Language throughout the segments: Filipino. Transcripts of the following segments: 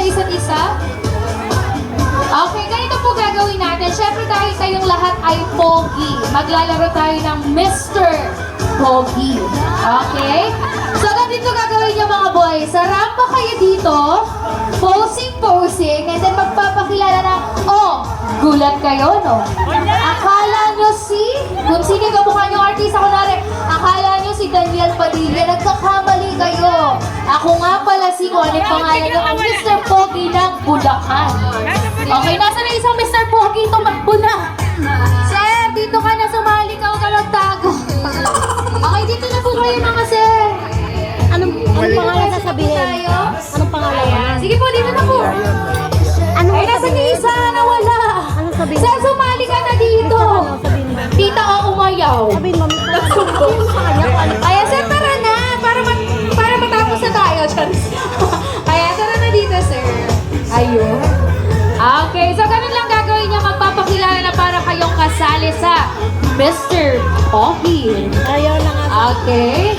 isa't isa? Okay, ganito po gagawin natin. Siyempre dahil kayong lahat ay pogi, maglalaro tayo ng Mr. Pogi. Okay? So ganito gagawin niyo mga boys. Sa rampa kayo dito, posing, and then magpapakilala na, oh, gulat kayo, no? Akala nyo kung sino yung kamukha nyo artista, kunwari, akala nyo si Daniel Padilla, nagkakamali kayo. Ako nga pala kung ano yung pangalan nyo, ang Mr. Pogi ng Bulacan. Okay, nasa na isang Mr. Pogi, tumakbo na. Sir, dito ka na, sumali ka, huwag ka nagtago. Okay, dito na po kayo mga sir. Anong pangalan sasabihin? Anong pangalan? Sige po, dito na po. Anong Ay, nasa ni isa, nawala. Anong sabihin? Sir, sumali ka na dito. Sabihin mo. Tita o umayaw. Sabihin mo. Sabihin mo sa kanya kung ano. Kaya sir, tara na. Para matapos na tayo. Kaya tara na dito, sir. Ayun. Okay, so ganun lang gagawin niya. Magpapakilala na para kayong kasali sa Mr. Pogi. Ayaw na nga. Okay.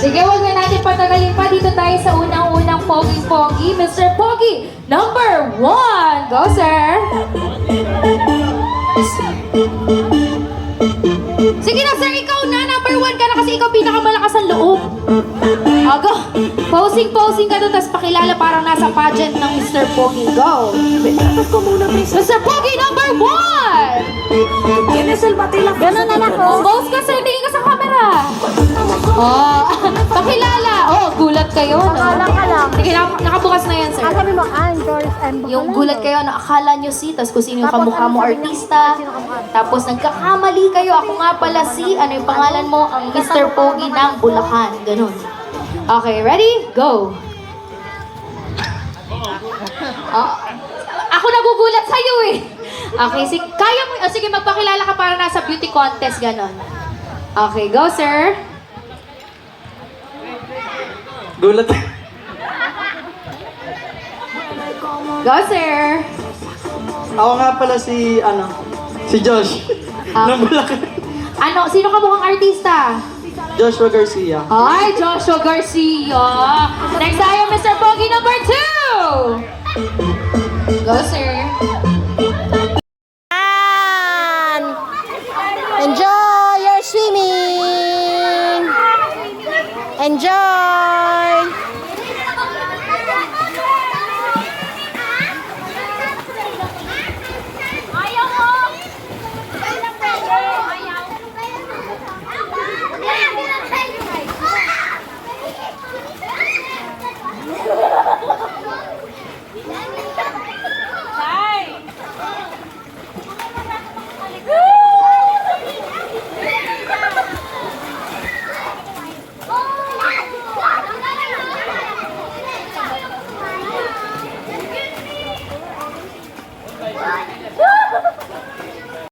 Sige, huwag na natin patagalin pa. Dito tayo sa unang-unang Pogi-Pogi. Mr. Pogi, number 1. Go, sir. Sige na, sir. Ikaw na. Number 1 ka na kasi ikaw pinakamalakas ang loob. Go. Posing ka doon, tapos pakilala parang nasa pageant ng Mr. Pogi. Go. Mr. Pogi, number 1. Kinisel pati lang. Ganun na lang Oh, boss ka, sir. Tingin ka sa camera. Oh, pakilala. Oh, gulat kayo, no? Pangalan ka lang. Sige, nakabukas na yan, sir. Ah, sabi mo, Doris and Yung gulat kayo, no? Akala nyo tapos kung sino yung kamukha mo artista. Tapos nagkakamali kayo. Ako nga pala ano yung pangalan mo? Ang Mr. Pogi ng Bulacan. Ganun. Okay, ready? Go. Oh, ako nagugulat sa'yo eh. Okay, kaya mo, sige, magpakilala ka para nasa beauty contest, ganon. Okay, go, sir. Gulat. Go, sir. Ako nga pala si Josh. Ng Bulacan. Ano, sino ka mukhang artista? Joshua Garcia. Ay, Joshua Garcia. Next tayo, Mr. Pogi number 2. Go, sir.